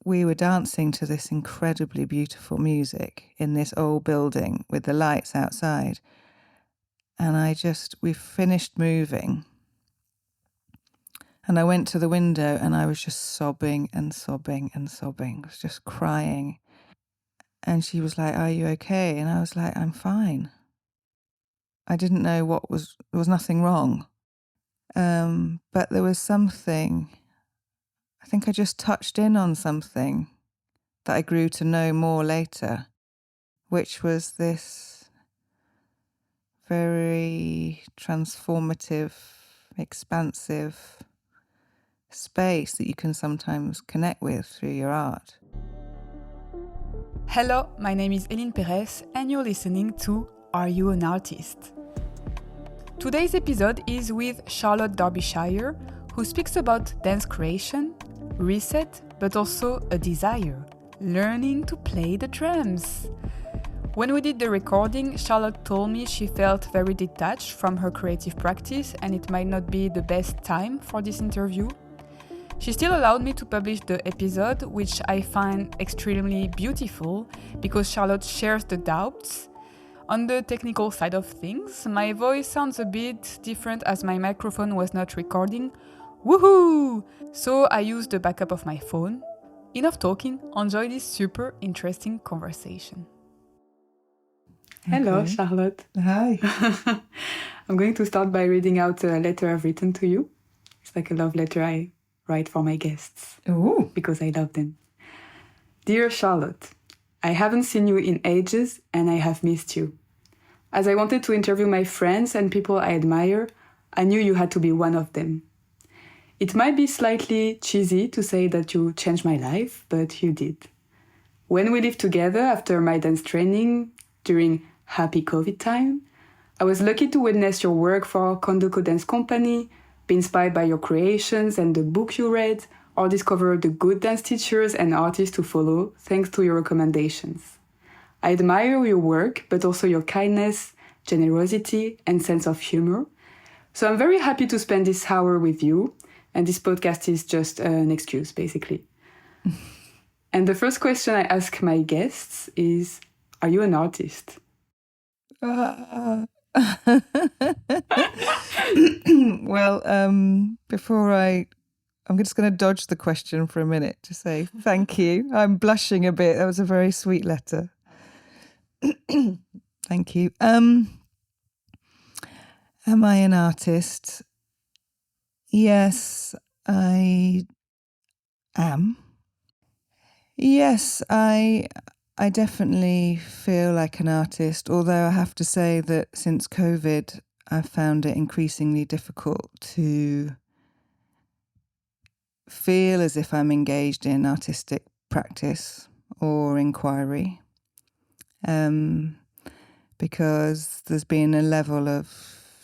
we were dancing to this incredibly beautiful music in this old building with the lights outside. And we finished moving. And I went to the window and I was just sobbing and sobbing and sobbing. I was just crying. And she was like, "Are you okay?" And I was like, "I'm fine." I didn't know there was nothing wrong. But there was something, I think I just touched in on something that I grew to know more later, which was this very transformative, expansive space that you can sometimes connect with through your art. Hello, my name is Hélène Pérez and you're listening to Are You an Artist? Today's episode is with Charlotte Darbyshire, who speaks about dance creation, reset, but also a desire, learning to play the drums. When we did the recording, Charlotte told me she felt very detached from her creative practice and it might not be the best time for this interview. She still allowed me to publish the episode, which I find extremely beautiful because Charlotte shares the doubts. On the technical side of things, my voice sounds a bit different as my microphone was not recording. Woohoo! So I used the backup of my phone. Enough talking, enjoy this super interesting conversation. Okay. Hello, Charlotte. Hi. I'm going to start by reading out a letter I've written to you. It's like a love letter I write for my guests. Ooh. Because I love them. Dear Charlotte, I haven't seen you in ages and I have missed you. As I wanted to interview my friends and people I admire, I knew you had to be one of them. It might be slightly cheesy to say that you changed my life, but you did. When we lived together after my dance training during happy COVID time, I was lucky to witness your work for Candoco Dance Company, be inspired by your creations and the book you read, or discover the good dance teachers and artists to follow thanks to your recommendations. I admire your work, but also your kindness, generosity, and sense of humor. So I'm very happy to spend this hour with you, and this podcast is just an excuse, basically. And the first question I ask my guests is, are you an artist? Well, before I'm just going to dodge the question for a minute to say thank you. I'm blushing a bit. That was a very sweet letter. Thank you. Am I an artist? Yes, I am. Yes, I definitely feel like an artist, although I have to say that since COVID, I've found it increasingly difficult to feel as if I'm engaged in artistic practice or inquiry. Because there's been a level of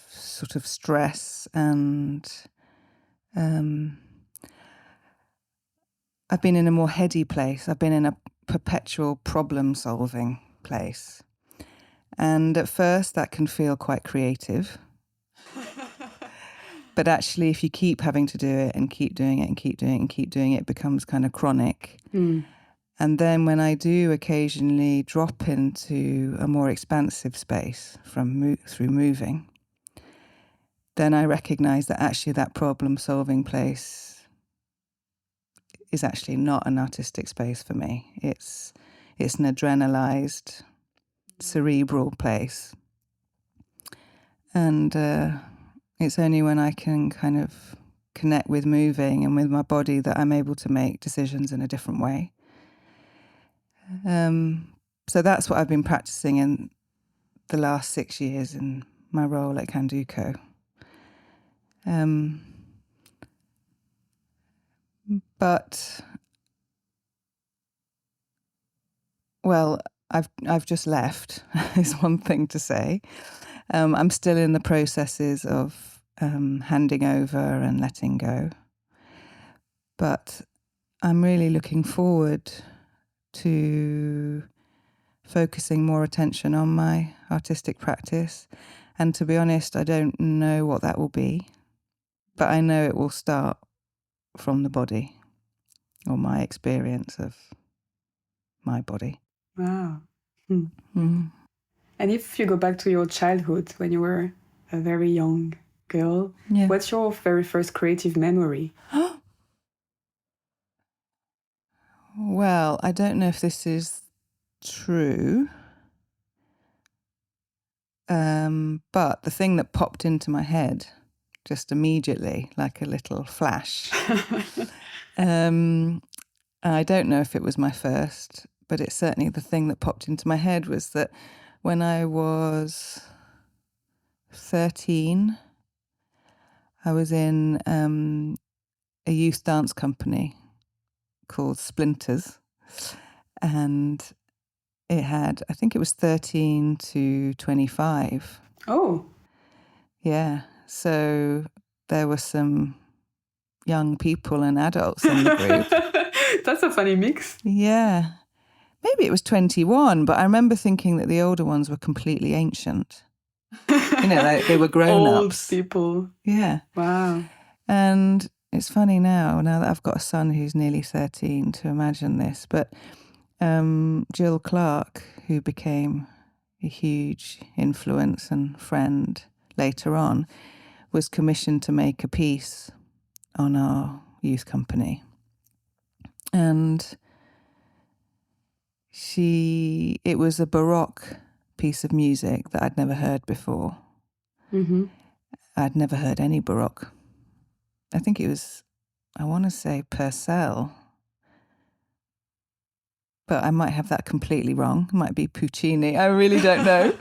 sort of stress and I've been in a more heady place. I've been in a perpetual problem-solving place. And at first that can feel quite creative. But actually, if you keep having to do it and keep doing it and keep doing it and keep doing it, it becomes kind of chronic. Mm. And then when I do occasionally drop into a more expansive space through moving, then I recognize that actually that problem-solving place is actually not an artistic space for me. It's an adrenalized, cerebral place. And it's only when I can kind of connect with moving and with my body that I'm able to make decisions in a different way. So that's what I've been practicing in the last 6 years in my role at Candoco. But well, I've just left is one thing to say. I'm still in the processes of handing over and letting go. But I'm really looking forward to focusing more attention on my artistic practice. And to be honest, I don't know what that will be, but I know it will start from the body. or my experience of my body. Wow. Mm. And if you go back to your childhood when you were a very young girl, Yeah. what's your very first creative memory? Well, I don't know if this is true, but the thing that popped into my head just immediately, like a little flash, I don't know if it was my first, but it's certainly the thing that popped into my head was that when I was 13, I was in a youth dance company called Splinters, and it had, I think it was 13 to 25. Oh. Yeah. So there were some young people and adults in the group. That's a funny mix. Yeah. Maybe it was 21, but I remember thinking that the older ones were completely ancient. You know, they were grown-ups. Old people. Yeah. Wow. And it's funny now that I've got a son who's nearly 13 to imagine this, but Jill Clark, who became a huge influence and friend later on, was commissioned to make a piece on our youth company. And it was a Baroque piece of music that I'd never heard before. Mm-hmm. I'd never heard any Baroque. I think it was, I want to say Purcell, but I might have that completely wrong. It might be Puccini. I really don't know.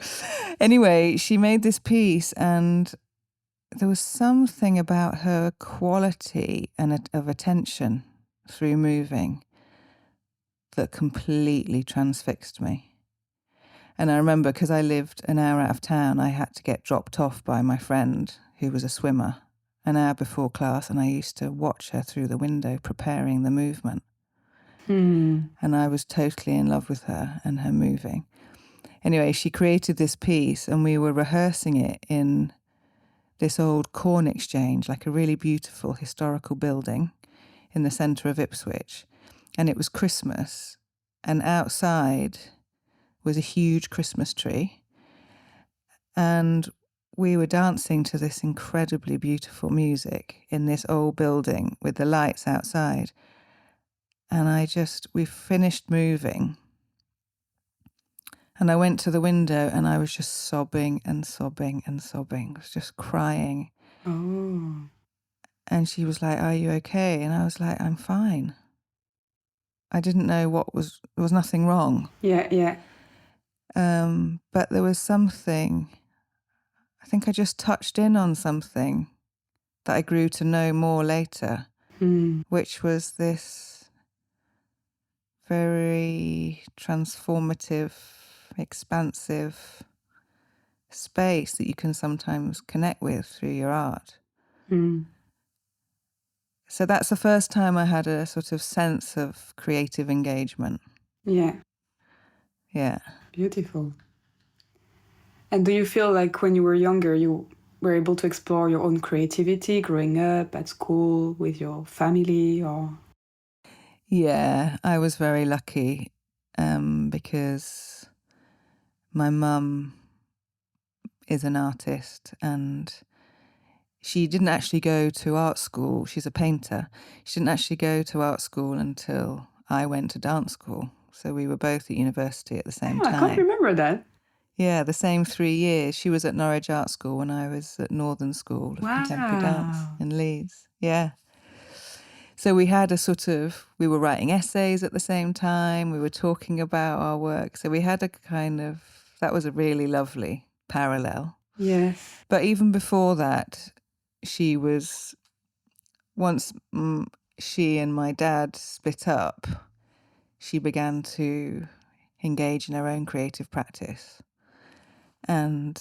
Anyway, she made this piece, and there was something about her quality and of attention through moving that completely transfixed me. And I remember, because I lived an hour out of town, I had to get dropped off by my friend who was a swimmer an hour before class, and I used to watch her through the window preparing the movement. And I was totally in love with her and her moving. Anyway, she created this piece, and we were rehearsing it in this old corn exchange, like a really beautiful historical building in the centre of Ipswich. And it was Christmas, and outside was a huge Christmas tree. And we were dancing to this incredibly beautiful music in this old building with the lights outside. And we finished moving. And I went to the window, and I was just sobbing and sobbing and sobbing. I was just crying. Oh. And she was like, "Are you okay?" And I was like, "I'm fine." I didn't know there was nothing wrong. Yeah. But there was something, I think I just touched in on something that I grew to know more later, which was this very transformative, expansive space that you can sometimes connect with through your art. So that's the first time I had a sort of sense of creative engagement. Yeah. Yeah. Beautiful. And do you feel like when you were younger, you were able to explore your own creativity growing up at school with your family, or? Yeah, I was very lucky because my mum is an artist, and she didn't actually go to art school. She's a painter. She didn't actually go to art school until I went to dance school. So we were both at university at the same time. I can't remember that. Yeah, the same 3 years. She was at Norwich Art School when I was at Northern School of Contemporary Dance in Leeds. Yeah. So we had we were writing essays at the same time. We were talking about our work. So we had that was a really lovely parallel. Yes. But even before that, once she and my dad split up, she began to engage in her own creative practice. And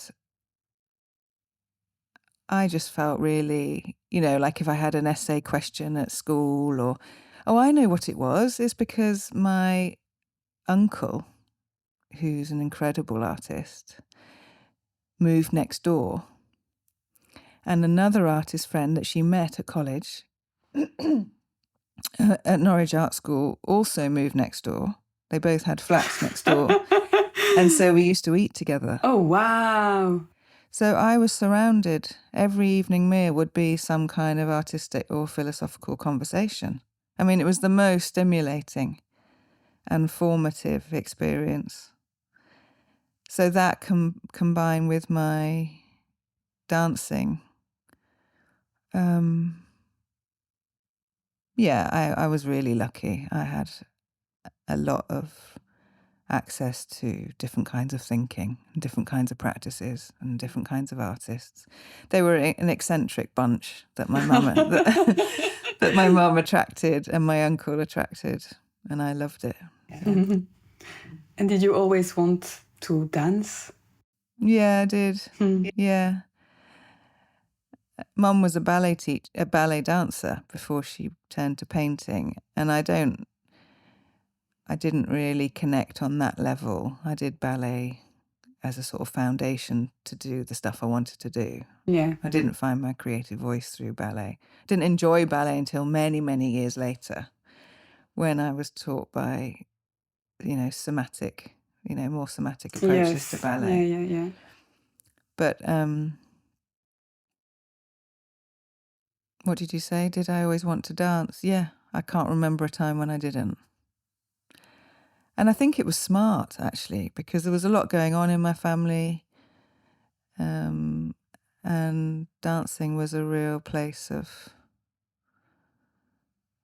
I just felt really, like if I had an essay question at school I know what it was. It's because my uncle, who's an incredible artist, moved next door. And another artist friend that she met at college at Norwich Art School also moved next door. They both had flats next door. And so we used to eat together. Oh, wow. So I was surrounded. Every evening meal would be some kind of artistic or philosophical conversation. I mean, it was the most stimulating and formative experience. So that combined with my dancing, I was really lucky. I had a lot of access to different kinds of thinking, different kinds of practices, and different kinds of artists. They were an eccentric bunch that my mum that my mum attracted and my uncle attracted, and I loved it. Yeah. And did you always want to dance? Yeah, I did. Yeah. Mum was a ballet dancer before she turned to painting, and I didn't really connect on that level. I did ballet as a sort of foundation to do the stuff I wanted to do. Yeah. I didn't find my creative voice through ballet. I didn't enjoy ballet until many, many years later, when I was taught by, somatic, more somatic approaches to ballet. Yeah. But what did you say? Did I always want to dance? Yeah, I can't remember a time when I didn't. And I think it was smart, actually, because there was a lot going on in my family. And dancing was a real place of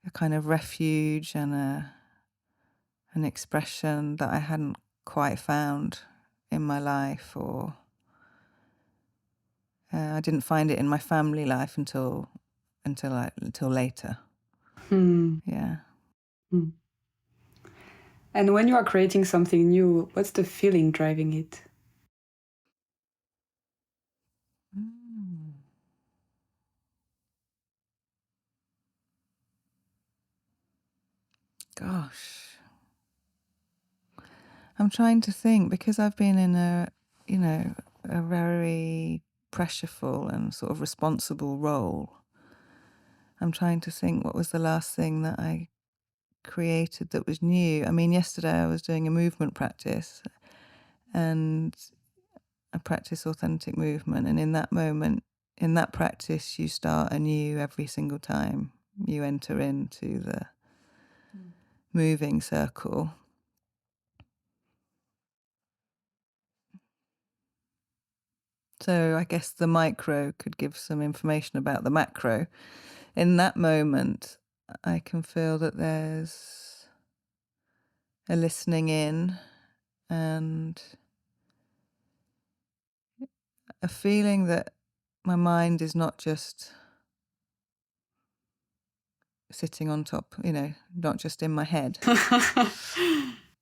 a kind of refuge and an expression that I hadn't quite found in my life, or I didn't find it in my family life until later. Yeah. And when you are creating something new, what's the feeling driving it? Gosh. I'm trying to think, because I've been in a very pressureful and sort of responsible role. I'm trying to think, what was the last thing that I created that was new? I mean, yesterday I was doing a movement practice, and I practice authentic movement. And in that moment, in that practice, you start anew every single time you enter into the moving circle. So I guess the micro could give some information about the macro. In that moment, I can feel that there's a listening in and a feeling that my mind is not just sitting on top, not just in my head.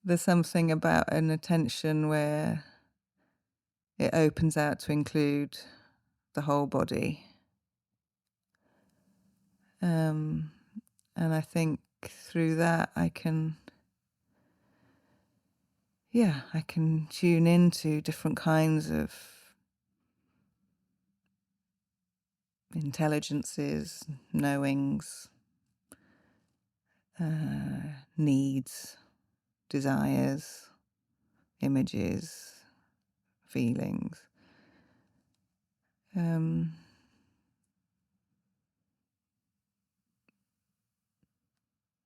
There's something about an attention where it opens out to include the whole body. And I think through that I can tune into different kinds of intelligences, knowings, needs, desires, images, feelings.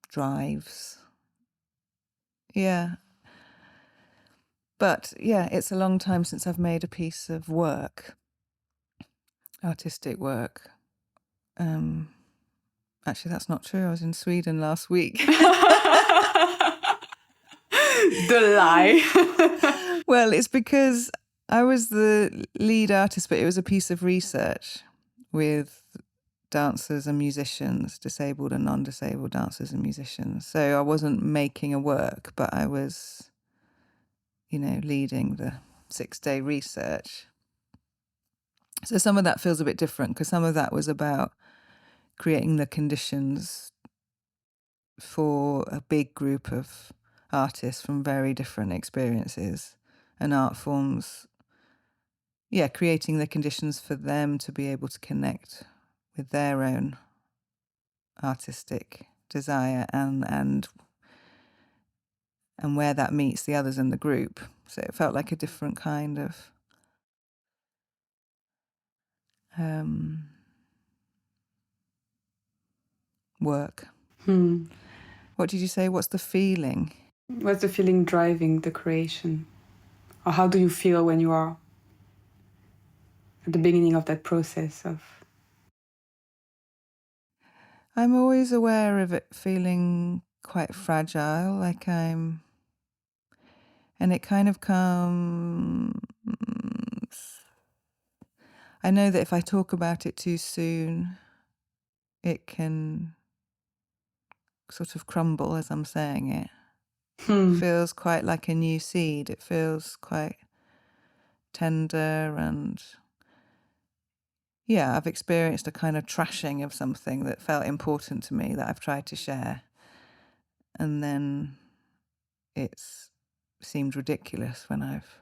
Drives. Yeah. But yeah, it's a long time since I've made a piece of work, artistic work. Actually, that's not true. I was in Sweden last week. The lie. Well, it's because I was the lead artist, but it was a piece of research with dancers and musicians, disabled and non-disabled dancers and musicians. So I wasn't making a work, but I was, leading the 6-day research. So some of that feels a bit different, because some of that was about creating the conditions for a big group of artists from very different experiences and art forms. Yeah, creating the conditions for them to be able to connect with their own artistic desire and where that meets the others in the group. So it felt like a different kind of work. What did you say? What's the feeling? What's the feeling driving the creation? Or how do you feel when you are at the beginning of that process of... I'm always aware of it feeling quite fragile, like and it kind of comes... I know that if I talk about it too soon, it can sort of crumble as I'm saying it. It feels quite like a new seed. It feels quite tender and... Yeah, I've experienced a kind of trashing of something that felt important to me that I've tried to share. And then it's seemed ridiculous when I've...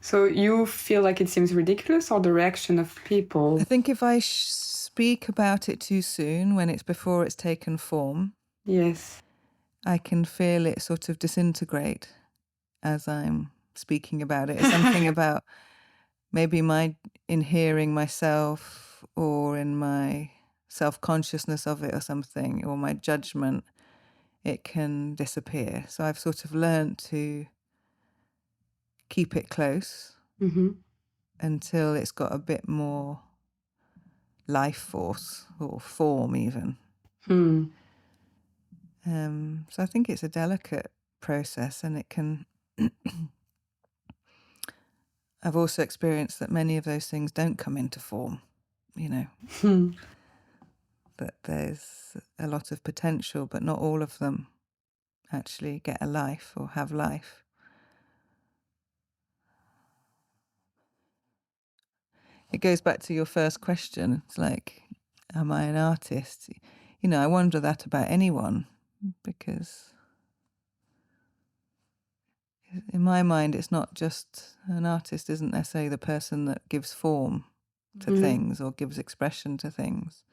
So you feel like it seems ridiculous, or the reaction of people? I think if I speak about it too soon, when it's before it's taken form, Yes. I can feel it sort of disintegrate as I'm speaking about it. It's something about maybe in hearing myself or in my self-consciousness of it or something, or my judgment, it can disappear. So I've sort of learned to keep it close until it's got a bit more life force or form even. So I think it's a delicate process, and it can... I've also experienced that many of those things don't come into form, that there's a lot of potential, but not all of them actually get a life or have life. It goes back to your first question. It's like, am I an artist? I wonder that about anyone, because in my mind, it's not just... An artist isn't necessarily the person that gives form to things or gives expression to things.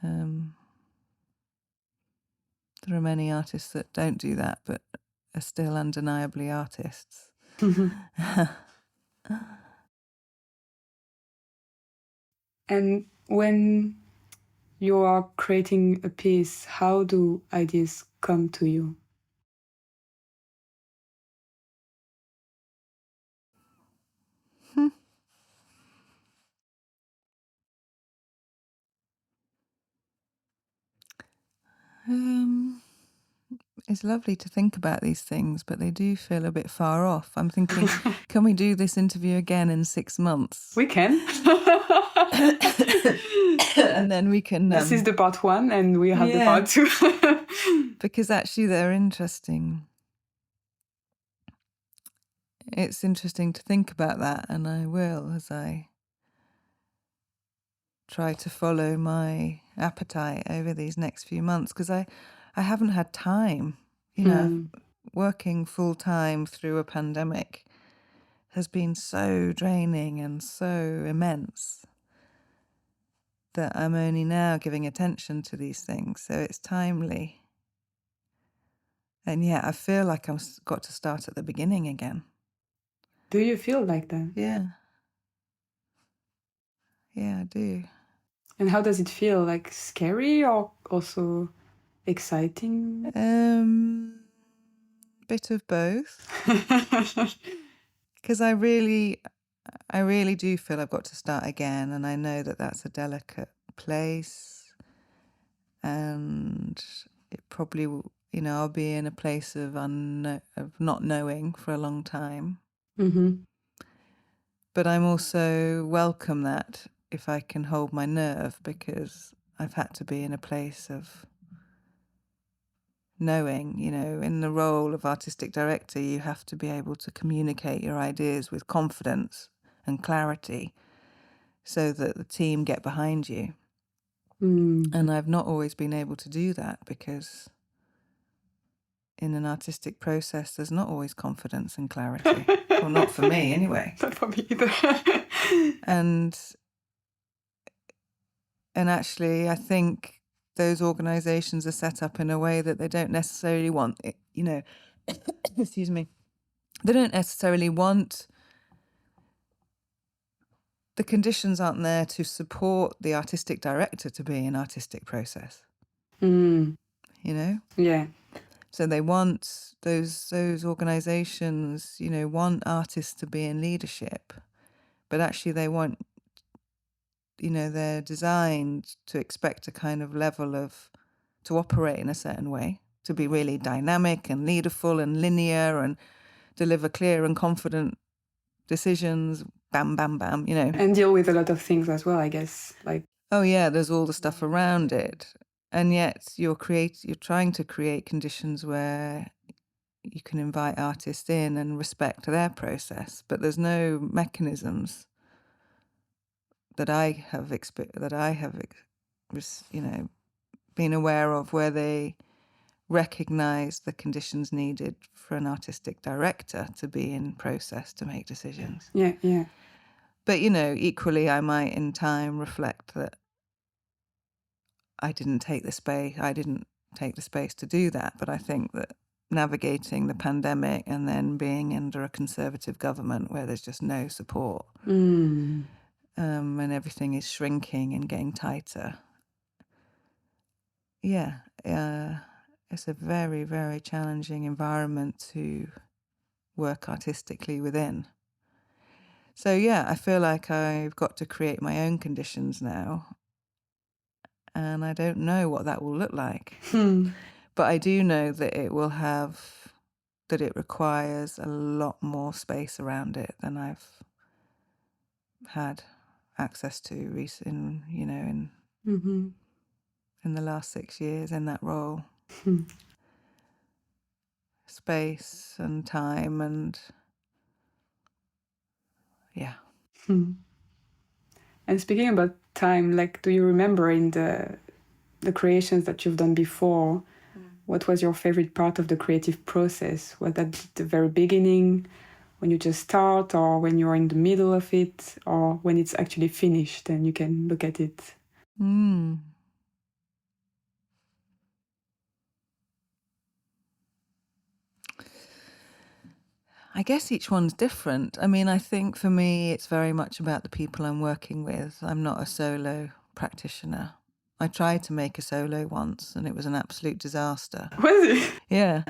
There are many artists that don't do that, but are still undeniably artists. And when you are creating a piece, how do ideas come to you? It's lovely to think about these things, but they do feel a bit far off. I'm thinking, can we do this interview again in 6 months? We can. And then we can... This is the part 1, and we have the part 2. Because actually they're interesting. It's interesting to think about that, and I will as I try to follow my appetite over these next few months, because I haven't had time. Working full time through a pandemic has been so draining and so immense that I'm only now giving attention to these things. So it's timely. And yeah, I feel like I've got to start at the beginning again. Do you feel like that? Yeah. Yeah, I do. And how does it feel? Like scary or also exciting? Bit of both. Because I really do feel I've got to start again, and I know that that's a delicate place, and it probably will, I'll be in a place of not knowing for a long time. But I'm also welcome that if I can hold my nerve, because I've had to be in a place of knowing, in the role of artistic director, you have to be able to communicate your ideas with confidence and clarity so that the team get behind you. And I've not always been able to do that, because in an artistic process, there's not always confidence and clarity. Well, not for me anyway. Not for me either. And And actually, I think those organizations are set up in a way that they don't necessarily want, excuse me, they don't necessarily want, the conditions aren't there to support the artistic director to be an artistic process, Yeah. So they want those organizations, want artists to be in leadership, but actually they want, they're designed to expect a kind of level to operate in a certain way, to be really dynamic and leaderful and linear and deliver clear and confident decisions, bam, bam, bam, And deal with a lot of things as well, I guess. Oh yeah, there's all the stuff around it. And yet you're trying to create conditions where you can invite artists in and respect their process, but there's no mechanisms that I have been aware of where they recognize the conditions needed for an artistic director to be in process to make decisions. Yeah. But equally, I might in time reflect that I didn't take the space to do that. But I think that navigating the pandemic and then being under a conservative government where there's just no support and everything is shrinking and getting tighter. Yeah, it's a very, very challenging environment to work artistically within. So yeah, I feel like I've got to create my own conditions now. And I don't know what that will look like. But I do know that it requires a lot more space around it than I've had access to in the last 6 years in that role. Space and time and yeah. And speaking about time, do you remember in the creations that you've done before, what was your favorite part of the creative process? Was that the very beginning, when you just start, or when you're in the middle of it, or when it's actually finished and you can look at it? I guess each one's different. I mean, I think for me, it's very much about the people I'm working with. I'm not a solo practitioner. I tried to make a solo once and it was an absolute disaster. Was it? Yeah.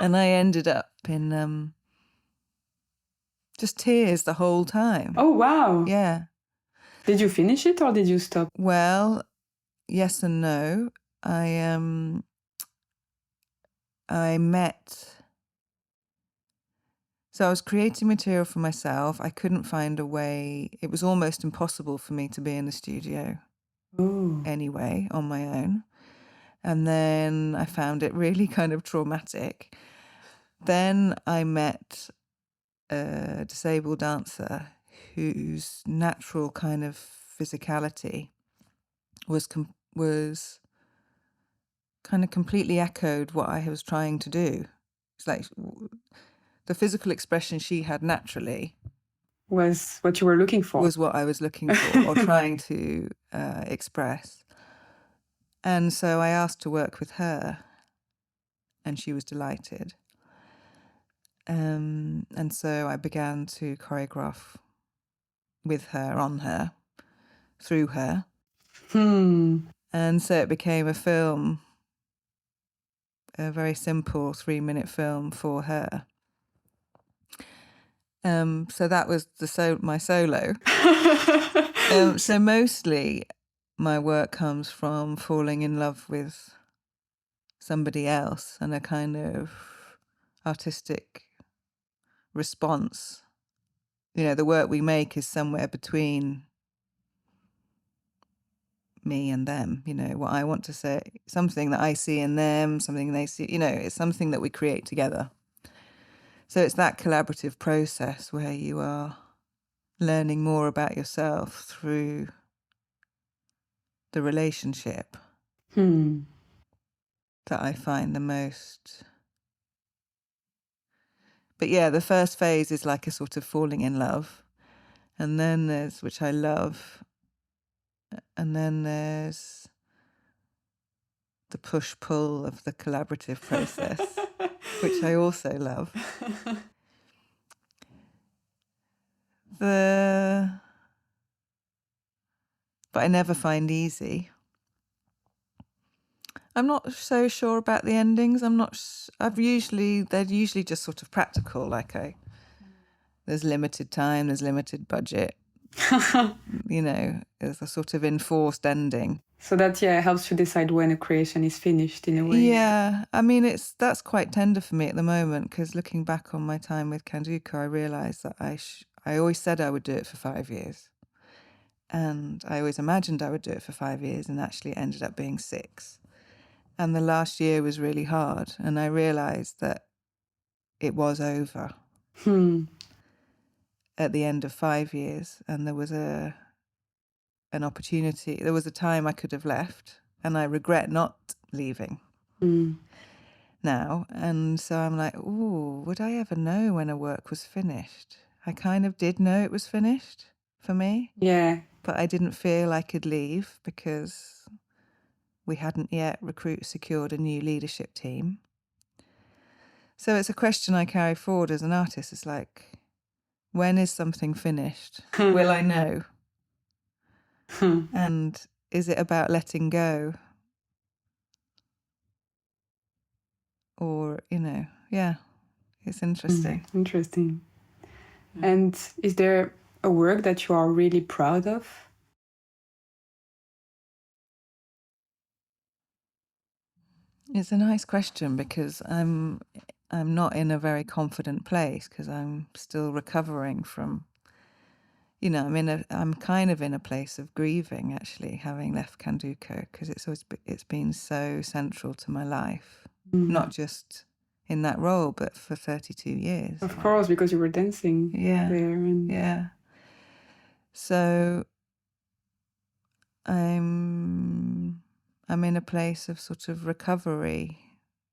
And I ended up in just tears the whole time. Oh, wow. Yeah. Did you finish it or did you stop? Well, yes and no. I was creating material for myself. I couldn't find a way. It was almost impossible for me to be in the studio anyway on my own. And then I found it really kind of traumatic. Then I met a disabled dancer whose natural kind of physicality was kind of completely echoed what I was trying to do. It's like the physical expression she had naturally was what you were looking for. Was what I was looking for or trying to express. And so I asked to work with her and she was delighted. And so I began to choreograph with her, on her, through her. And so it became a film, a very simple 3-minute film for her. So that was my solo. So mostly my work comes from falling in love with somebody else and a kind of artistic response. The work we make is somewhere between me and them, what I want to say, something that I see in them, something they see, it's something that we create together. So it's that collaborative process where you are learning more about yourself through the relationship that I find the most. But yeah, the first phase is like a sort of falling in love. And then there's, which I love, And then there's the push-pull of the collaborative process, which I also love. But I never find easy. I'm not so sure about the endings. They're usually just sort of practical, like there's limited time, there's limited budget. There's a sort of enforced ending. So that, helps you decide when a creation is finished in a way. Yeah, I mean, that's quite tender for me at the moment, because looking back on my time with Candoco, I realised that I always said I would do it for 5 years. And I always imagined I would do it for 5 years, and actually it ended up being 6. And the last year was really hard, and I realised that it was over at the end of 5 years, and there was an opportunity. There was a time I could have left, and I regret not leaving now. And so I'm like, ooh, would I ever know when a work was finished? I kind of did know it was finished for me. Yeah. But I didn't feel I could leave because we hadn't yet secured a new leadership team. So it's a question I carry forward as an artist. It's like, when is something finished? Will I know? And is it about letting go? Or, it's interesting. Interesting. And is there a work that you are really proud of? It's a nice question, because I'm not in a very confident place, because I'm still recovering from, I'm kind of in a place of grieving, actually, having left Candoco, because it's been so central to my life, not just in that role, but for 32 years. Of course, because you were dancing there. Yeah. So I'm in a place of sort of recovery,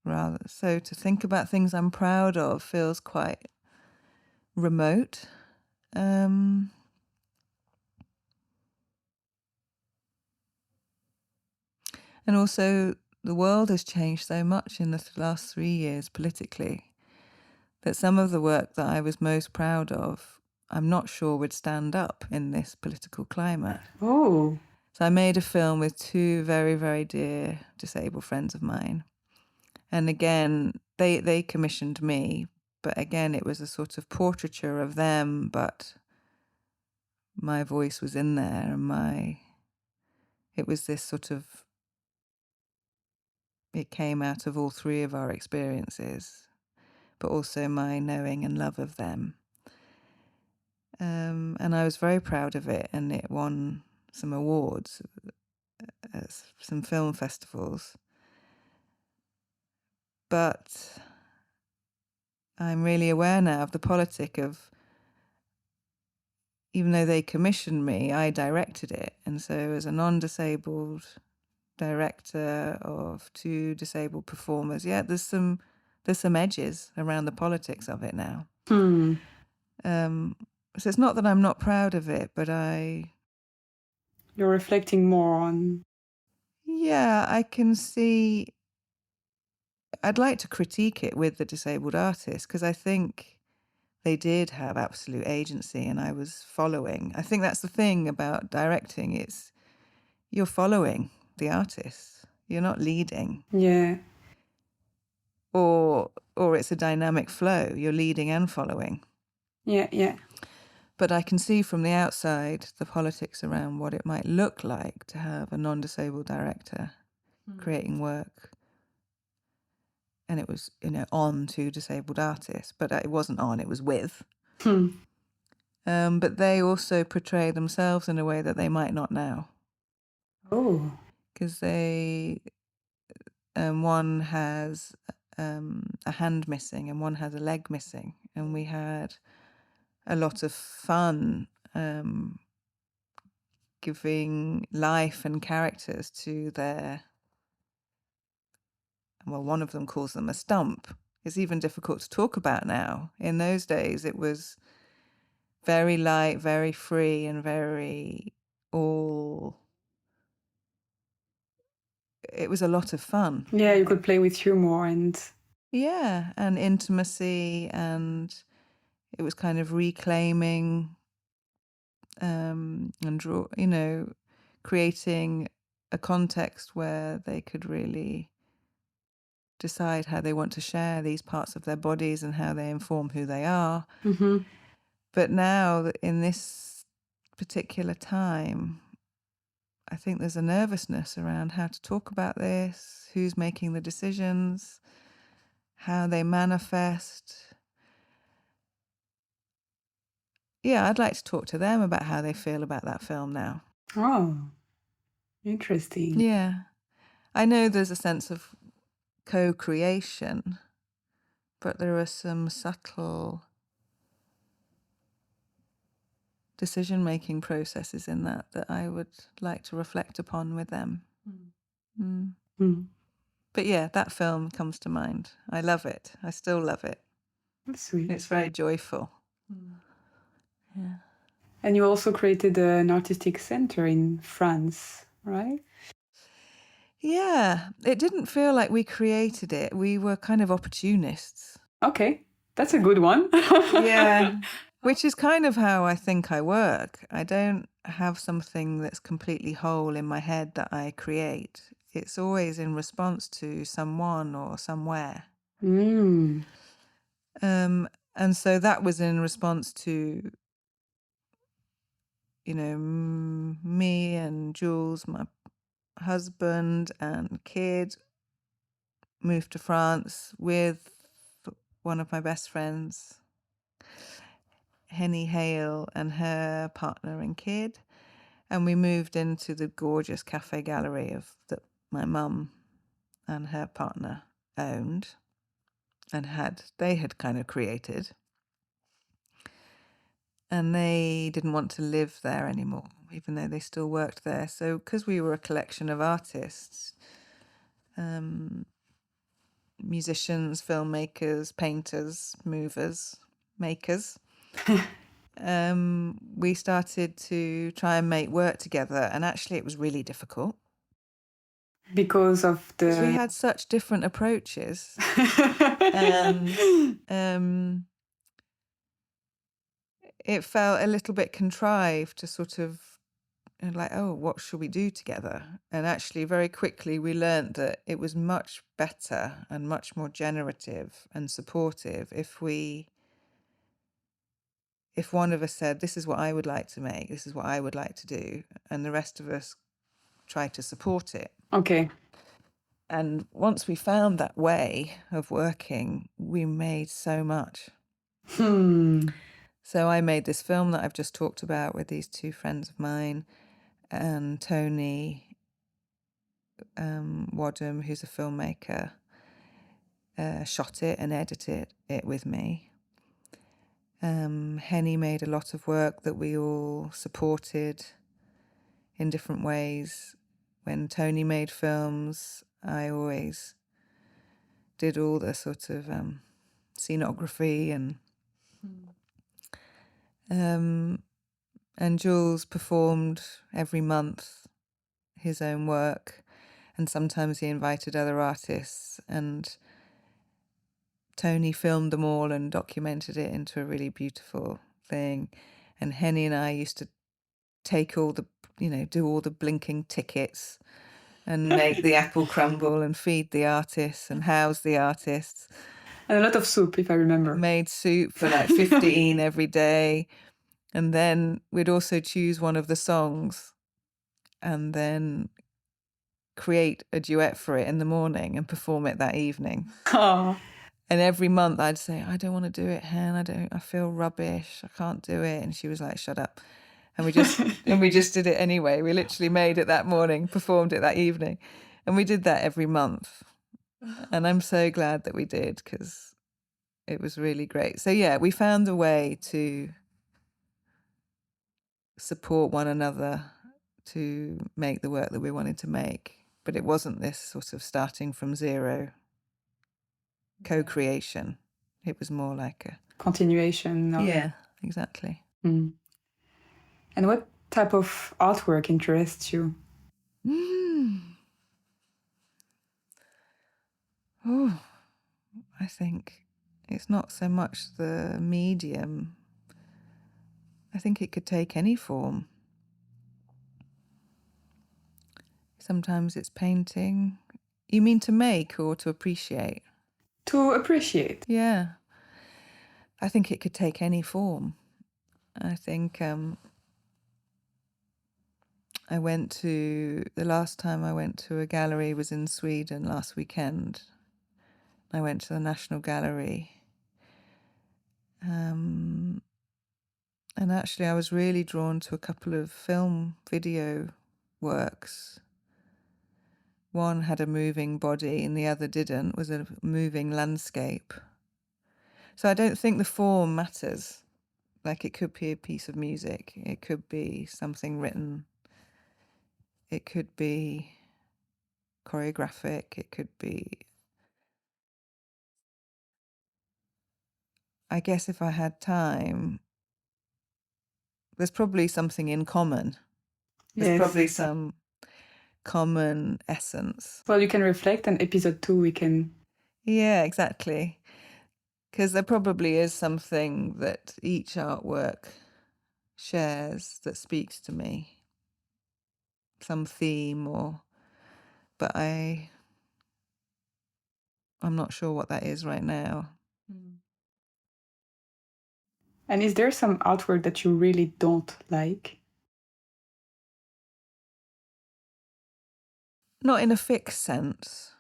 rather. So to think about things I'm proud of feels quite remote. And also, the world has changed so much in the last 3 years politically, that some of the work that I was most proud of, I'm not sure would stand up in this political climate. Oh. So I made a film with 2 very, very dear disabled friends of mine. And again, they commissioned me, but again, it was a sort of portraiture of them, but my voice was in there, and it was this sort of, it came out of all 3 of our experiences, but also my knowing and love of them. And I was very proud of it, and it won some awards at some film festivals. But I'm really aware now of the politic of, even though they commissioned me, I directed it. And so as a non-disabled director of 2 disabled performers, there's some edges around the politics of it now. So it's not that I'm not proud of it, but you're reflecting more on... Yeah, I can see... I'd like to critique it with the disabled artists, because I think they did have absolute agency, and I was following. I think that's the thing about directing, you're following the artists. You're not leading. Yeah. Or it's a dynamic flow. You're leading and following. Yeah. But I can see from the outside the politics around what it might look like to have a non-disabled director creating work. And it was, on 2 disabled artists, but it wasn't on, it was with. But they also portray themselves in a way that they might not now. Oh. Because one has a hand missing and one has a leg missing. And we had a lot of fun giving life and characters to one of them calls them a stump. It's even difficult to talk about now. In those days, it was very light, very free, and very all it was a lot of fun. Yeah, you could play with humor and... Yeah, and intimacy, and it was kind of reclaiming and creating a context where they could really decide how they want to share these parts of their bodies and how they inform who they are. Mm-hmm. But now, in this particular time, I think there's a nervousness around how to talk about this, who's making the decisions, how they manifest. Yeah, I'd like to talk to them about how they feel about that film now. Oh, interesting. Yeah. I know there's a sense of co-creation, but there are some subtle decision-making processes in that I would like to reflect upon with them. But yeah, that film comes to mind. I love it. I still love it. That's sweet. It's very joyful. Yeah. And you also created an artistic center in France, right? Yeah, it didn't feel like we created it. We were kind of opportunists. Okay, that's a good one. Yeah, which is kind of how I think I work. I don't have something that's completely whole in my head that I create. It's always in response to someone or somewhere. Mm. And so that was in response to, me and Jules, my husband and kid, moved to France with one of my best friends, Heny Hale, and her partner and kid. And we moved into the gorgeous cafe gallery that my mum and her partner owned and they had kind of created. And they didn't want to live there anymore, even though they still worked there. So because we were a collection of artists, musicians, filmmakers, painters, movers, makers, we started to try and make work together. And actually it was really difficult. Because of the... we had such different approaches. And it felt a little bit contrived to sort of like, oh, what should we do together? And actually very quickly we learned that it was much better and much more generative and supportive if one of us said, this is what I would like to make, this is what I would like to do, and the rest of us tried to support it. Okay. And once we found that way of working, we made so much. So I made this film that I've just talked about with these two friends of mine, and Tony Wadham, who's a filmmaker, shot it and edited it with me. Heny made a lot of work that we all supported in different ways. When Tony made films, I always did all the sort of scenography and Jules performed every month his own work, and sometimes he invited other artists, and Tony filmed them all and documented it into a really beautiful thing. And Heny and I used to take all the, do all the blinking tickets and make the apple crumble and feed the artists and house the artists. And a lot of soup, if I remember. Made soup for like 15 every day. And then we'd also choose one of the songs and then create a duet for it in the morning and perform it that evening. Oh. And every month I'd say, I don't want to do it, Hen. I feel rubbish. I can't do it. And she was like, shut up. And we just did it anyway. We literally made it that morning, performed it that evening. And we did that every month. And I'm so glad that we did, because it was really great. So yeah, we found a way to support one another to make the work that we wanted to make. But it wasn't this sort of starting from zero co-creation. It was more like a continuation. Yeah, exactly. Mm. And what type of artwork interests you? Oh, I think it's not so much the medium. I think it could take any form. Sometimes it's painting. You mean to make or to appreciate? To appreciate. Yeah. I think it could take any form. I think the last time I went to a gallery was in Sweden last weekend. I went to the National Gallery. And actually I was really drawn to a couple of video works. One had a moving body and the other didn't, was a moving landscape. So I don't think the form matters. Like it could be a piece of music, it could be something written, it could be choreographic, it could be... I guess if I had time, there's probably something in common. There's probably some common essence. Well, you can reflect, and episode 2 we can... Yeah, exactly. Because there probably is something that each artwork shares that speaks to me. Some theme but I'm not sure what that is right now. And is there some artwork that you really don't like? Not in a fixed sense.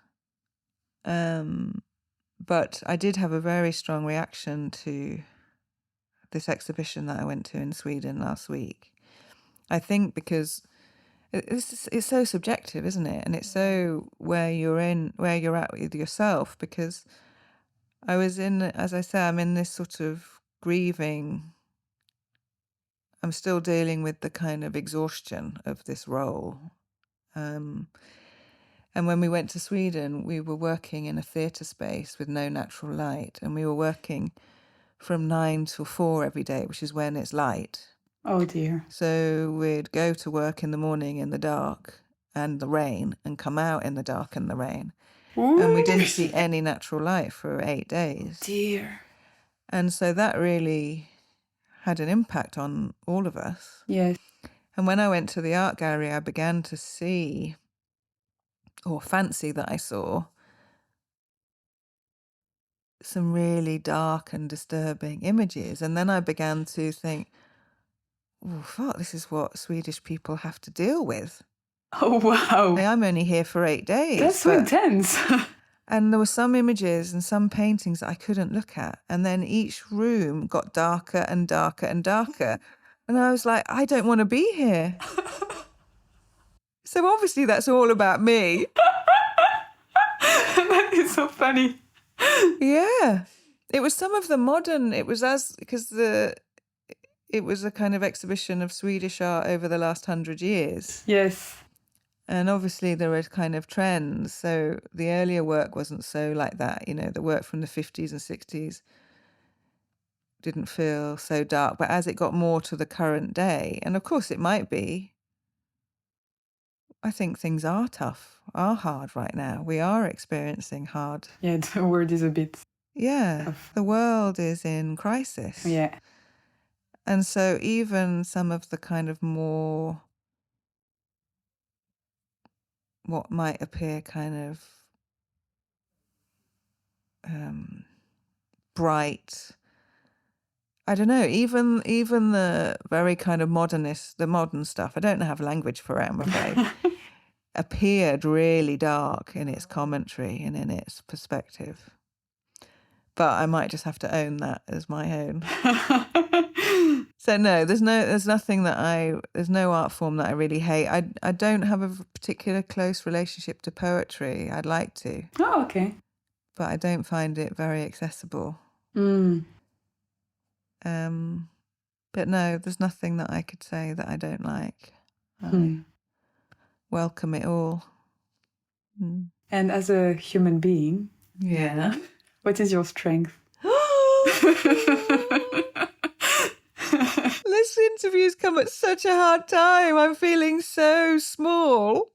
But I did have a very strong reaction to this exhibition that I went to in Sweden last week. I think because it's so subjective, isn't it? And it's so where you're at with yourself, because I was as I say, I'm in this sort of grieving. I'm still dealing with the kind of exhaustion of this role. And when we went to Sweden, we were working in a theatre space with no natural light, and we were working from 9 till 4 every day, which is when it's light. Oh dear. So we'd go to work in the morning in the dark and the rain and come out in the dark and the rain. Ooh. And we didn't see any natural light for 8 days. Dear. And so that really had an impact on all of us. Yes. And when I went to the art gallery, I began to see, or fancy that I saw, some really dark and disturbing images. And then I began to think, oh, fuck, this is what Swedish people have to deal with. Oh, wow. I'm only here for 8 days. That's so intense. And there were some images and some paintings that I couldn't look at. And then each room got darker and darker and darker. And I was like, I don't want to be here. So obviously that's all about me. That is so funny. Yeah. It was some of the modern, it was a kind of exhibition of Swedish art over the last 100 years. Yes. And obviously there were kind of trends. So the earlier work wasn't so like that. You know, the work from the 50s and 60s didn't feel so dark. But as it got more to the current day, and of course it might be, I think things are tough, are hard right now. We are experiencing hard. Yeah, the word is a bit... Yeah, tough. The world is in crisis. Yeah. And so even some of the kind of more, what might appear kind of bright, I don't know, even the very kind of the modern stuff, I don't have language for it, I'm afraid, appeared really dark in its commentary and in its perspective. But I might just have to own that as my own. So no, there's no art form that I really hate. I don't have a particular close relationship to poetry. I'd like to. Oh, okay. But I don't find it very accessible. But no, there's nothing that I could say that I don't like. I welcome it all. And as a human being, yeah. What is your strength? This interview's come at such a hard time. I'm feeling so small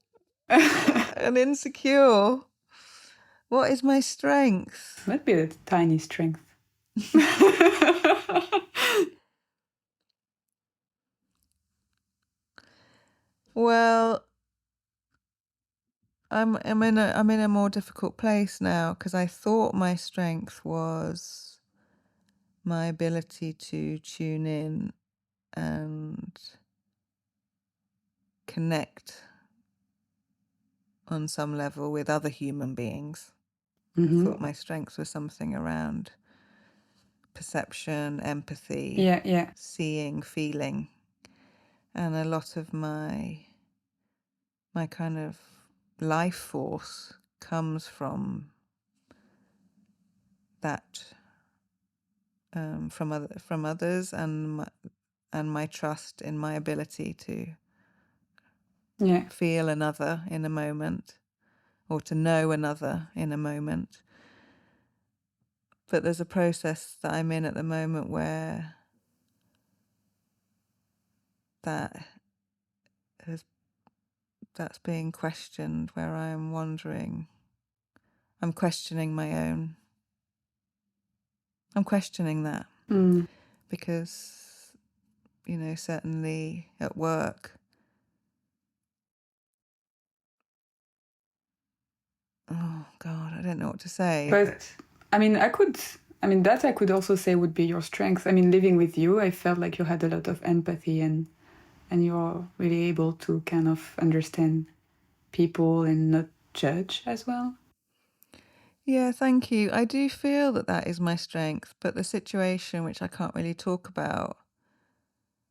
and insecure. What is my strength? Might be a tiny strength. Well, I'm in a more difficult place now because I thought my strength was my ability to tune in and connect on some level with other human beings. I thought my strength was something around perception, empathy, seeing, feeling. And a lot of my kind of life force comes from that, from others, and my trust in my ability to feel another in a moment, or to know another in a moment. But there's a process that I'm in at the moment where that's being questioned, where I'm questioning my own. I'm questioning that because, certainly at work, oh God, I don't know what to say. But I could also say would be your strength. Living with you, I felt like you had a lot of empathy and you're really able to kind of understand people and not judge as well. Yeah, thank you. I do feel that is my strength, but the situation, which I can't really talk about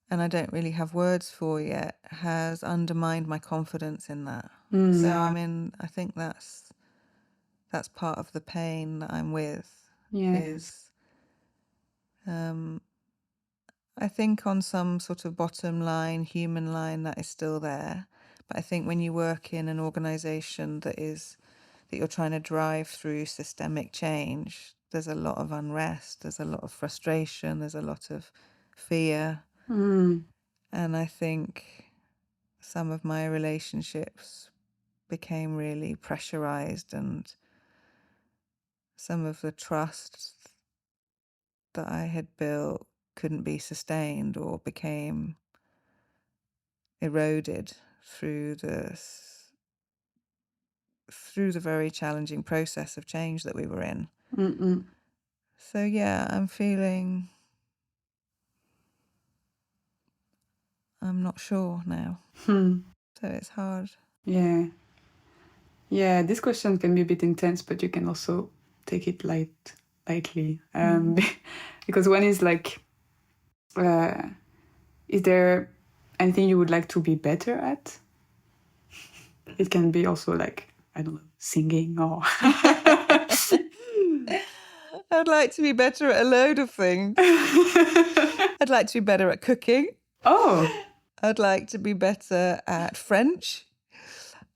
and I don't really have words for yet, has undermined my confidence in that. So I think that's part of the pain that I'm with. Is I think on some sort of bottom line, human line, that is still there. But I think when you work in an organisation that you're trying to drive through systemic change, there's a lot of unrest, there's a lot of frustration, there's a lot of fear. And I think some of my relationships became really pressurized, and some of the trust that I had built couldn't be sustained or became eroded through the very challenging process of change that we were in. So yeah, I'm not sure now. So it's hard. Yeah, this question can be a bit intense, but you can also take it lightly. Because one is like, is there anything you would like to be better at? It can be also like, I don't know, singing or... I'd like to be better at a load of things. I'd like to be better at cooking. Oh! I'd like to be better at French.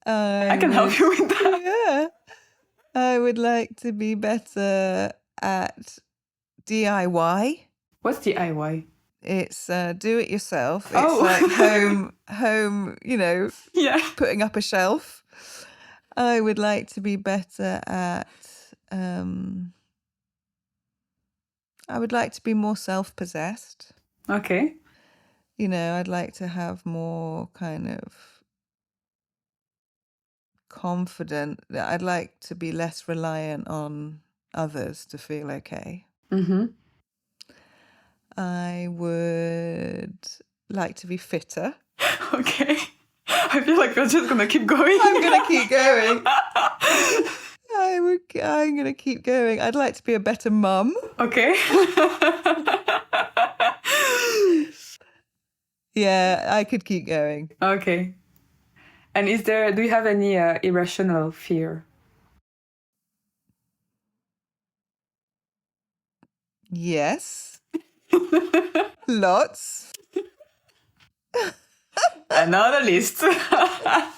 I can help you with that. Yeah. I would like to be better at DIY. What's DIY? It's do it yourself. It's like home, putting up a shelf. I would like to be better at... I would like to be more self-possessed. Okay. I'd like to have more kind of confident. I'd like to be less reliant on others to feel okay. I would like to be fitter. Okay. I feel like we're just going to keep going. I'm going to keep going. I'm going to keep going. I'd like to be a better mum. Okay. Yeah, I could keep going. Okay. And do you have any irrational fear? Yes. Lots. Another list. I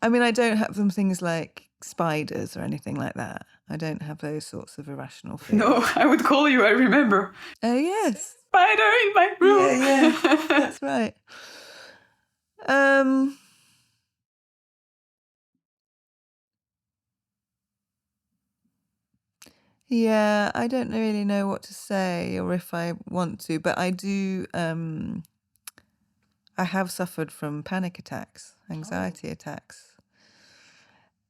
don't have some things like spiders or anything like that. I don't have those sorts of irrational fears. No, I would call you, I remember. Oh, yes. Spider in my room. Yeah, that's right. Yeah, I don't really know what to say or if I want to, but I do. I have suffered from panic attacks, anxiety attacks,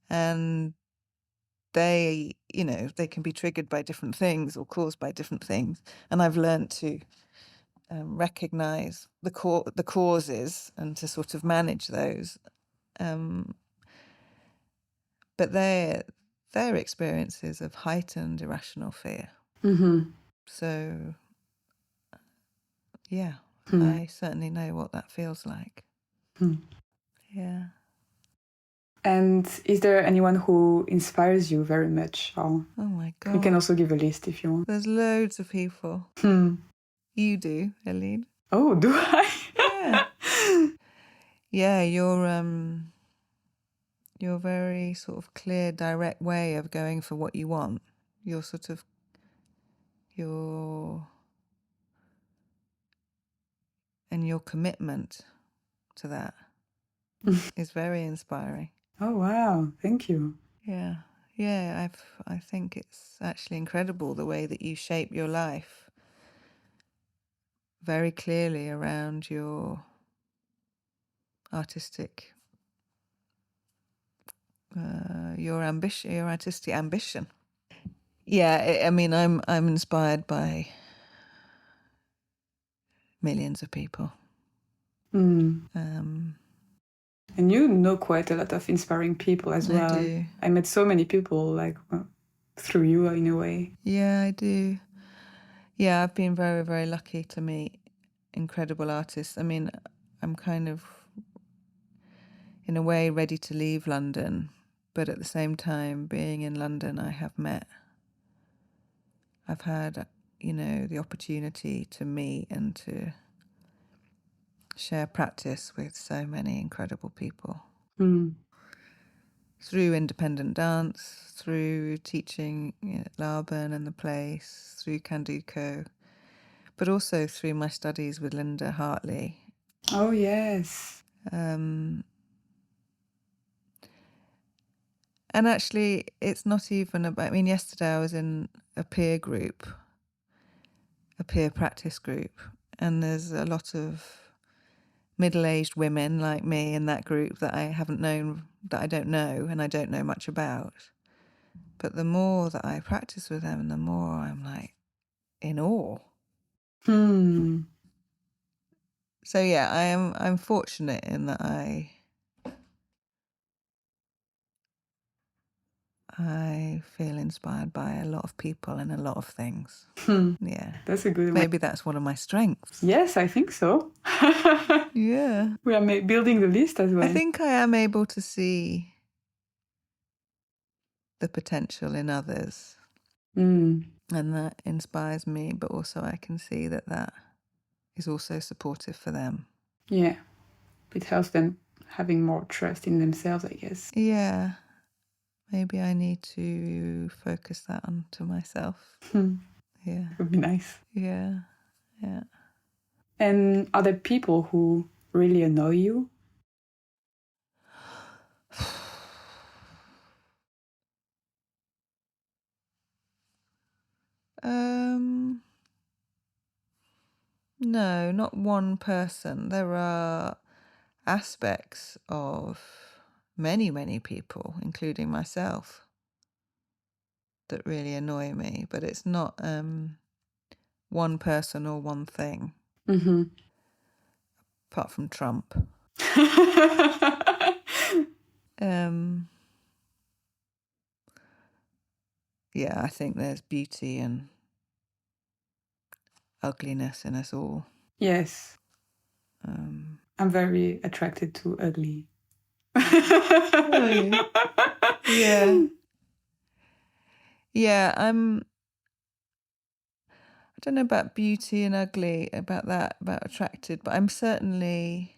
and they, they can be triggered by different things or caused by different things. And I've learned to recognize the causes and to sort of manage those. But they're experiences of heightened irrational fear. Mm-hmm. So, yeah, I certainly know what that feels like. Yeah. And is there anyone who inspires you very much? Or Oh my God. you can also give a list if you want. There's loads of people. You do, Eileen. Oh, do I? Yeah. Yeah, your very sort of clear, direct way of going for what you want. Your commitment to that is very inspiring. Oh, wow. Thank you. Yeah. Yeah, I think it's actually incredible the way that you shape your life very clearly around your artistic your artistic ambition. Yeah, I mean, I'm inspired by millions of people. And you know quite a lot of inspiring people as well. I do. I met so many people through you in a way. Yeah, I do. Yeah, I've been very, very lucky to meet incredible artists. I mean, I'm kind of, in a way, ready to leave London, but at the same time, being in London, I've had, the opportunity to meet and to share practice with so many incredible people. Through independent dance, through teaching at Laban and the place, through Candoco, but also through my studies with Linda Hartley. Oh, yes. And actually, it's not even about, yesterday I was in a peer practice group, and there's a lot of middle-aged women like me in that group that I don't know, and I don't know much about. But the more that I practice with them, the more I'm like in awe. So yeah, I'm fortunate in that I feel inspired by a lot of people and a lot of things. Yeah. That's a good one. Maybe that's one of my strengths. Yes, I think so. Yeah. We are building the list as well. I think I am able to see the potential in others. And that inspires me, but also I can see that is also supportive for them. Yeah. It helps them having more trust in themselves, I guess. Yeah. Maybe I need to focus that onto myself. Yeah. It would be nice. Yeah. Yeah. And are there people who really annoy you? No, not one person. There are aspects of many, many people, including myself, that really annoy me, but it's not one person or one thing. Apart from Trump. Yeah, I think there's beauty and ugliness in us all. Yes. I'm very attracted to ugly. Yeah. Yeah, I don't know about beauty and ugly, about attracted, but I'm certainly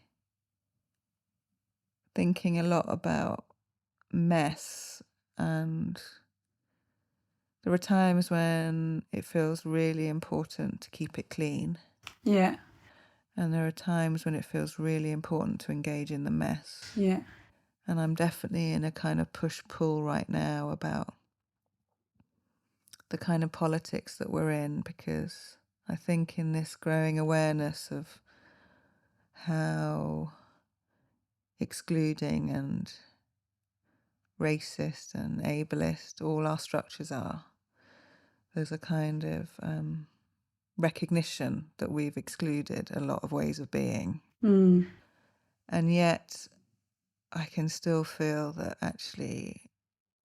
thinking a lot about mess, and there are times when it feels really important to keep it clean. Yeah. And there are times when it feels really important to engage in the mess. Yeah. And I'm definitely in a kind of push-pull right now about the kind of politics that we're in, because I think in this growing awareness of how excluding and racist and ableist all our structures are, there's a kind of recognition that we've excluded a lot of ways of being. And yet I can still feel that actually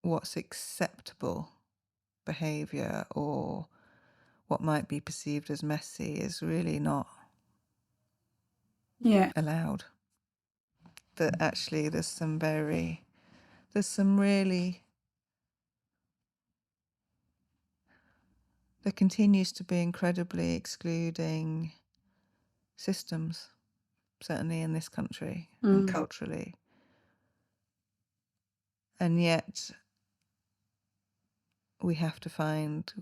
what's acceptable behaviour or what might be perceived as messy is really not allowed. That actually there continues to be incredibly excluding systems, certainly in this country and culturally. And yet we have to find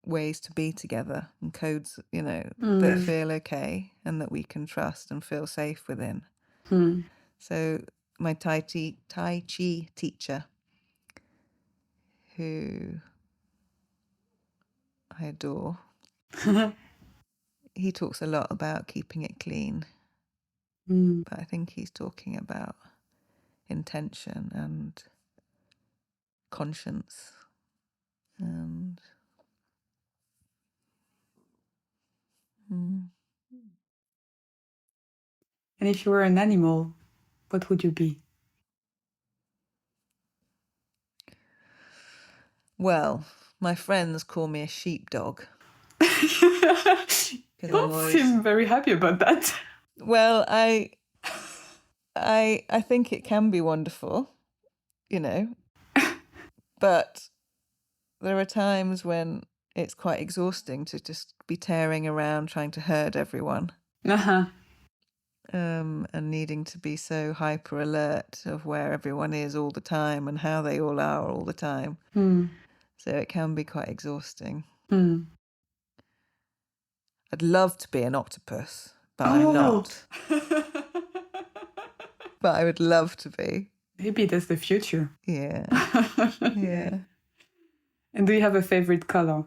ways to be together and codes, that feel okay and that we can trust and feel safe within. So my Tai Chi teacher, who I adore, he talks a lot about keeping it clean. But I think he's talking about intention and conscience and And if you were an animal, what would you be? Well, my friends call me a sheepdog. You don't seem very happy about that. Well, I think it can be wonderful, but there are times when it's quite exhausting to just be tearing around trying to herd everyone. And needing to be so hyper alert of where everyone is all the time and how they all are all the time. So it can be quite exhausting. I'd love to be an octopus, but I'm not. But I would love to be. Maybe that's the future. Yeah. Yeah. And do you have a favorite color?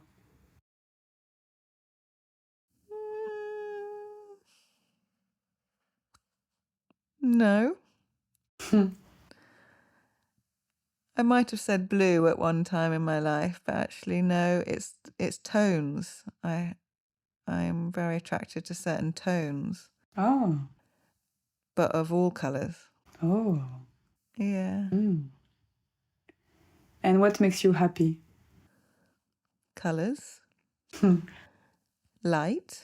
No. I might have said blue at one time in my life, but actually no, it's tones. I'm very attracted to certain tones. Oh. But of all colours. Oh. Yeah. And what makes you happy? Colours. Light.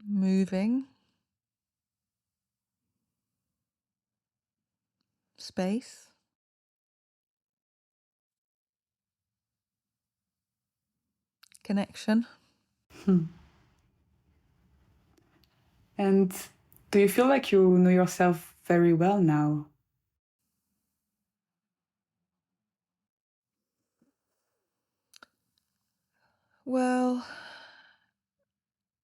Moving. Space. Connection. And do you feel like you know yourself very well now? Well,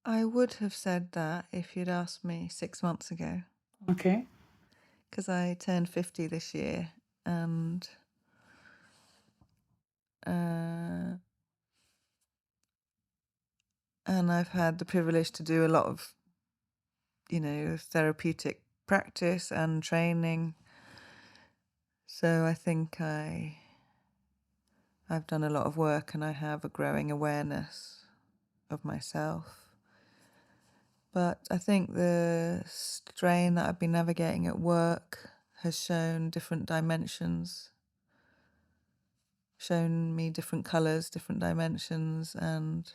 I would have said that if you'd asked me 6 months ago. Okay. Because I turned 50 this year and I've had the privilege to do a lot of, therapeutic practice and training. So I think I've done a lot of work and I have a growing awareness of myself. But I think the strain that I've been navigating at work has shown different dimensions, shown me different colours, different dimensions, and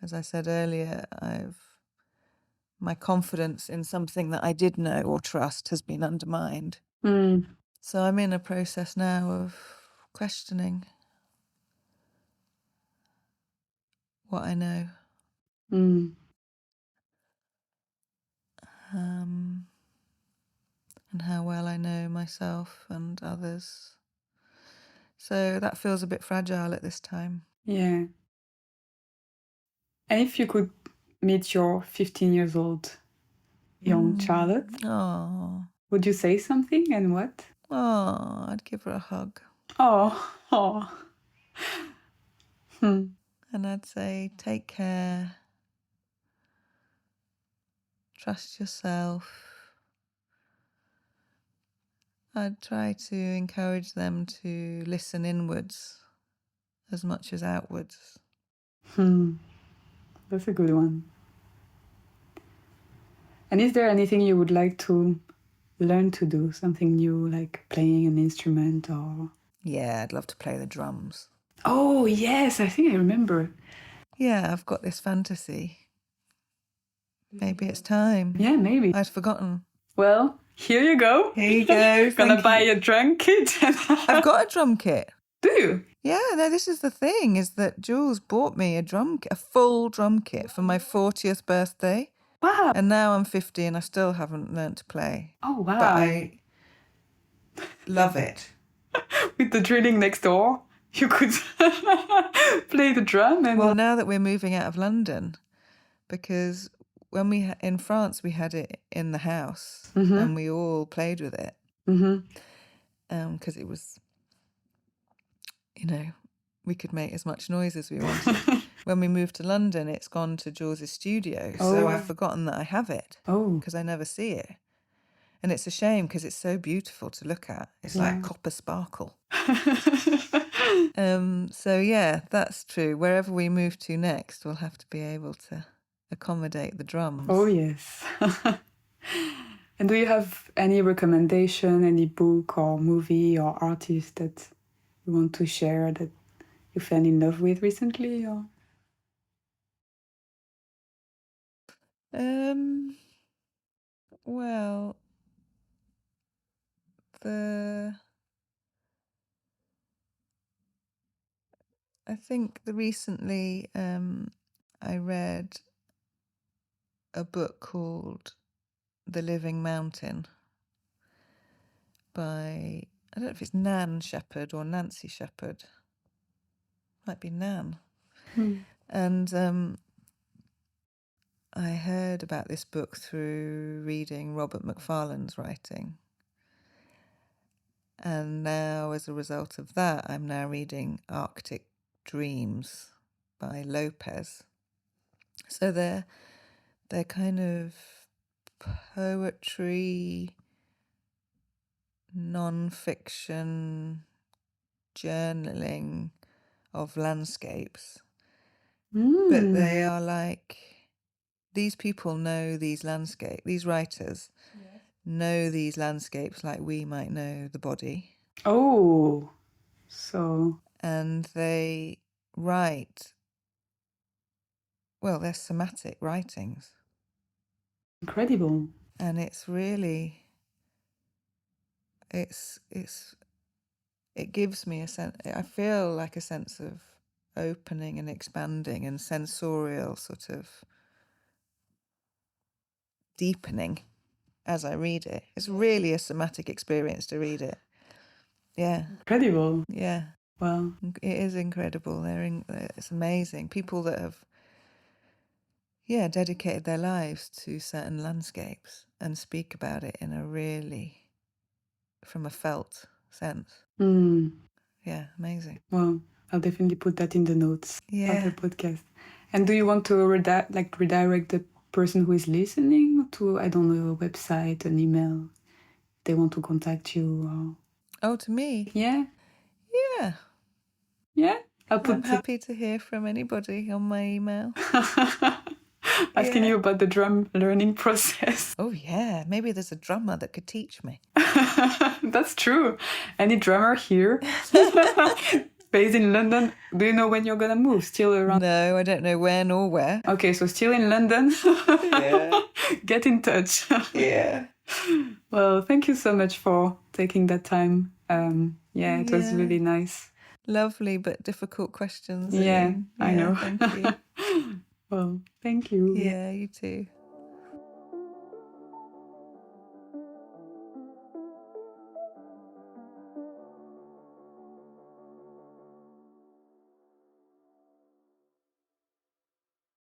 as I said earlier, my confidence in something that I did know or trust has been undermined. So I'm in a process now of questioning what I know. And how well I know myself and others. So that feels a bit fragile at this time. Yeah. And if you could meet your 15 years old young Charlotte, would you say something and what? Oh, I'd give her a hug. Oh. And I'd say, take care. Trust yourself. I'd try to encourage them to listen inwards as much as outwards. That's a good one. And is there anything you would like to learn to do? Something new, like playing an instrument or... Yeah, I'd love to play the drums. Oh, yes, I think I remember. Yeah, I've got this fantasy. Maybe it's time. Yeah, maybe. I'd forgotten. Well, here you go. Here you go. Gonna buy a drum kit. I've got a drum kit. Do you? Yeah, no, this is the thing, is that Jules bought me a full drum kit for my 40th birthday. Wow. And now I'm 50 and I still haven't learnt to play. Oh, wow. But I love it. With the drilling next door, you could play the drum. And... Well, now that we're moving out of London, because when in France, we had it in the house and we all played with it. Because it was, we could make as much noise as we wanted. When we moved to London, it's gone to Jules's studio. So I've forgotten that I have it. Because I never see it. And it's a shame because it's so beautiful to look at. It's like copper sparkle. So yeah, that's true. Wherever we move to next, we'll have to be able to accommodate the drums. Oh, yes. And do you have any recommendation, any book or movie or artist that you want to share that you fell in love with recently? Or? Well, I think recently I read a book called The Living Mountain by, I don't know if it's Nan Shepherd or Nancy Shepherd. Might be Nan. And I heard about this book through reading Robert Macfarlane's writing. And now, as a result of that, I'm now reading Arctic Dreams by Lopez. So they're kind of poetry, non-fiction, journaling of landscapes. But they are like, these people know these landscapes, these writers know these landscapes like we might know the body. Oh, so... And they write, well, they're somatic writings. Incredible. And it's really, it gives me a sense, I feel like a sense of opening and expanding and sensorial sort of deepening as I read it. It's really a somatic experience to read it. Yeah. Incredible. Yeah. Wow. It is incredible. It's amazing. People that have, dedicated their lives to certain landscapes and speak about it in a really, from a felt sense. Yeah, amazing. Well, I'll definitely put that in the notes of the podcast. And do you want to redirect the person who is listening to, I don't know, a website, an email, if they want to contact you? Or... Oh, to me? Yeah. Yeah. Yeah? I'm happy to hear from anybody on my email. Asking you about the drum learning process. Oh, yeah. Maybe there's a drummer that could teach me. That's true. Any drummer here? Based in London. Do you know when you're going to move? Still around? No, I don't know when or where. Okay, so still in London? Yeah. Get in touch. Yeah. Well, thank you so much for taking that time. It was really nice. Lovely but difficult questions. Yeah, I know. Thank you. Well, thank you. Yeah, you too.